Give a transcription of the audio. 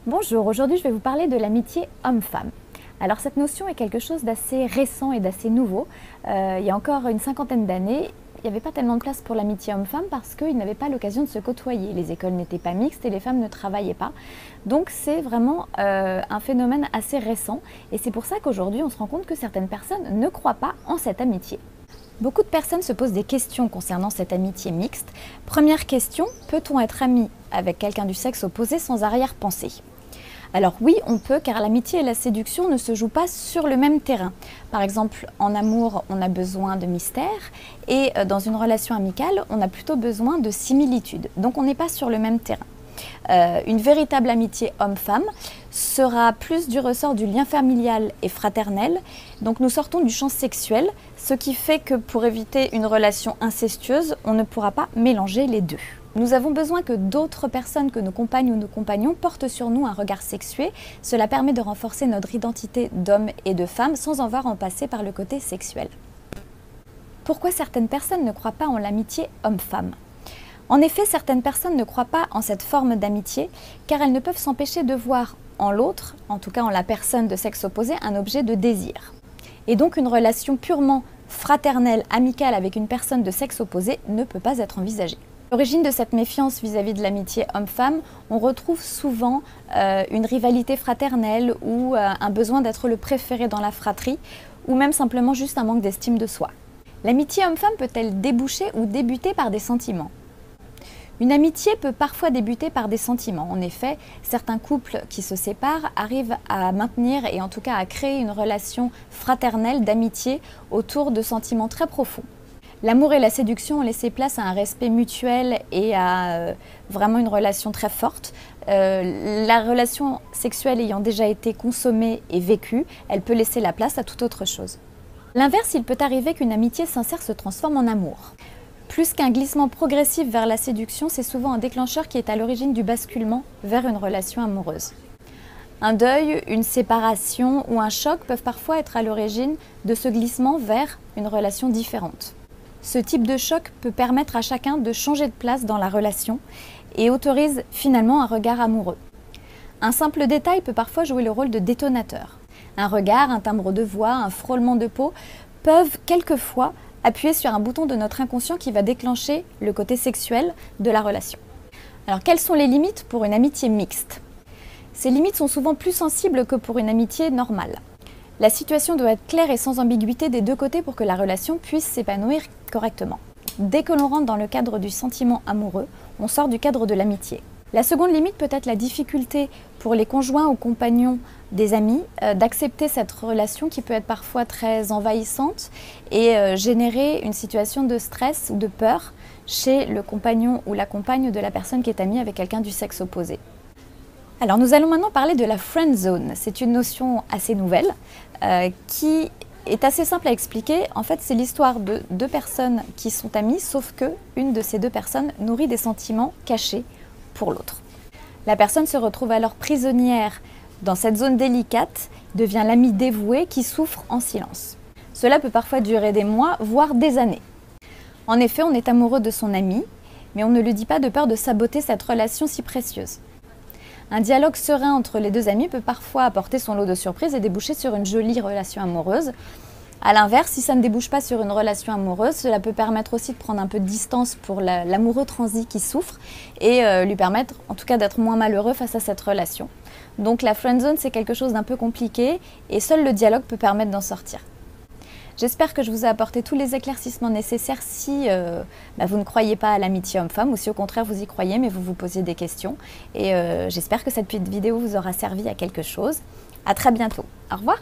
Bonjour, aujourd'hui je vais vous parler de l'amitié homme-femme. Alors cette notion est quelque chose d'assez récent et d'assez nouveau. Il y a encore une cinquantaine d'années, il n'y avait pas tellement de place pour l'amitié homme-femme parce qu'ils n'avaient pas l'occasion de se côtoyer. Les écoles n'étaient pas mixtes et les femmes ne travaillaient pas. Donc c'est vraiment un phénomène assez récent et c'est pour ça qu'aujourd'hui on se rend compte que certaines personnes ne croient pas en cette amitié. Beaucoup de personnes se posent des questions concernant cette amitié mixte. Première question, peut-on être ami avec quelqu'un du sexe opposé sans arrière-pensée ? Alors oui, on peut, car l'amitié et la séduction ne se jouent pas sur le même terrain. Par exemple, en amour, on a besoin de mystère, et dans une relation amicale, on a plutôt besoin de similitude. Donc on n'est pas sur le même terrain. Une véritable amitié homme-femme sera plus du ressort du lien familial et fraternel. Donc nous sortons du champ sexuel, ce qui fait que pour éviter une relation incestueuse, on ne pourra pas mélanger les deux. Nous avons besoin que d'autres personnes que nos compagnes ou nos compagnons portent sur nous un regard sexué. Cela permet de renforcer notre identité d'homme et de femme sans avoir en passer par le côté sexuel. Pourquoi certaines personnes ne croient pas en l'amitié homme-femme ? En effet, certaines personnes ne croient pas en cette forme d'amitié car elles ne peuvent s'empêcher de voir en l'autre, en tout cas en la personne de sexe opposé, un objet de désir. Et donc une relation purement fraternelle, amicale avec une personne de sexe opposé ne peut pas être envisagée. L'origine de cette méfiance vis-à-vis de l'amitié homme-femme, on retrouve souvent une rivalité fraternelle ou un besoin d'être le préféré dans la fratrie ou même simplement juste un manque d'estime de soi. L'amitié homme-femme peut-elle déboucher ou débuter par des sentiments ? Une amitié peut parfois débuter par des sentiments. En effet, certains couples qui se séparent arrivent à maintenir et en tout cas à créer une relation fraternelle d'amitié autour de sentiments très profonds. L'amour et la séduction ont laissé place à un respect mutuel et à vraiment une relation très forte. La relation sexuelle ayant déjà été consommée et vécue, elle peut laisser la place à toute autre chose. L'inverse, il peut arriver qu'une amitié sincère se transforme en amour. Plus qu'un glissement progressif vers la séduction, c'est souvent un déclencheur qui est à l'origine du basculement vers une relation amoureuse. Un deuil, une séparation ou un choc peuvent parfois être à l'origine de ce glissement vers une relation différente. Ce type de choc peut permettre à chacun de changer de place dans la relation et autorise finalement un regard amoureux. Un simple détail peut parfois jouer le rôle de détonateur. Un regard, un timbre de voix, un frôlement de peau peuvent quelquefois appuyer sur un bouton de notre inconscient qui va déclencher le côté sexuel de la relation. Alors quelles sont les limites pour une amitié mixte ? Ces limites sont souvent plus sensibles que pour une amitié normale. La situation doit être claire et sans ambiguïté des deux côtés pour que la relation puisse s'épanouir correctement. Dès que l'on rentre dans le cadre du sentiment amoureux, on sort du cadre de l'amitié. La seconde limite peut être la difficulté pour les conjoints ou compagnons des amis d'accepter cette relation qui peut être parfois très envahissante et générer une situation de stress ou de peur chez le compagnon ou la compagne de la personne qui est amie avec quelqu'un du sexe opposé. Alors nous allons maintenant parler de la friend zone. C'est une notion assez nouvelle qui est assez simple à expliquer. En fait, c'est l'histoire de deux personnes qui sont amies, sauf que une de ces deux personnes nourrit des sentiments cachés pour l'autre. La personne se retrouve alors prisonnière dans cette zone délicate, devient l'ami dévoué qui souffre en silence. Cela peut parfois durer des mois, voire des années. En effet, on est amoureux de son ami, mais on ne le dit pas de peur de saboter cette relation si précieuse. Un dialogue serein entre les deux amis peut parfois apporter son lot de surprises et déboucher sur une jolie relation amoureuse. A l'inverse, si ça ne débouche pas sur une relation amoureuse, cela peut permettre aussi de prendre un peu de distance pour l'amoureux transi qui souffre et lui permettre en tout cas d'être moins malheureux face à cette relation. Donc la friendzone, c'est quelque chose d'un peu compliqué et seul le dialogue peut permettre d'en sortir. J'espère que je vous ai apporté tous les éclaircissements nécessaires si vous ne croyez pas à l'amitié homme-femme ou si au contraire vous y croyez mais vous vous posiez des questions. Et j'espère que cette vidéo vous aura servi à quelque chose. À très bientôt. Au revoir.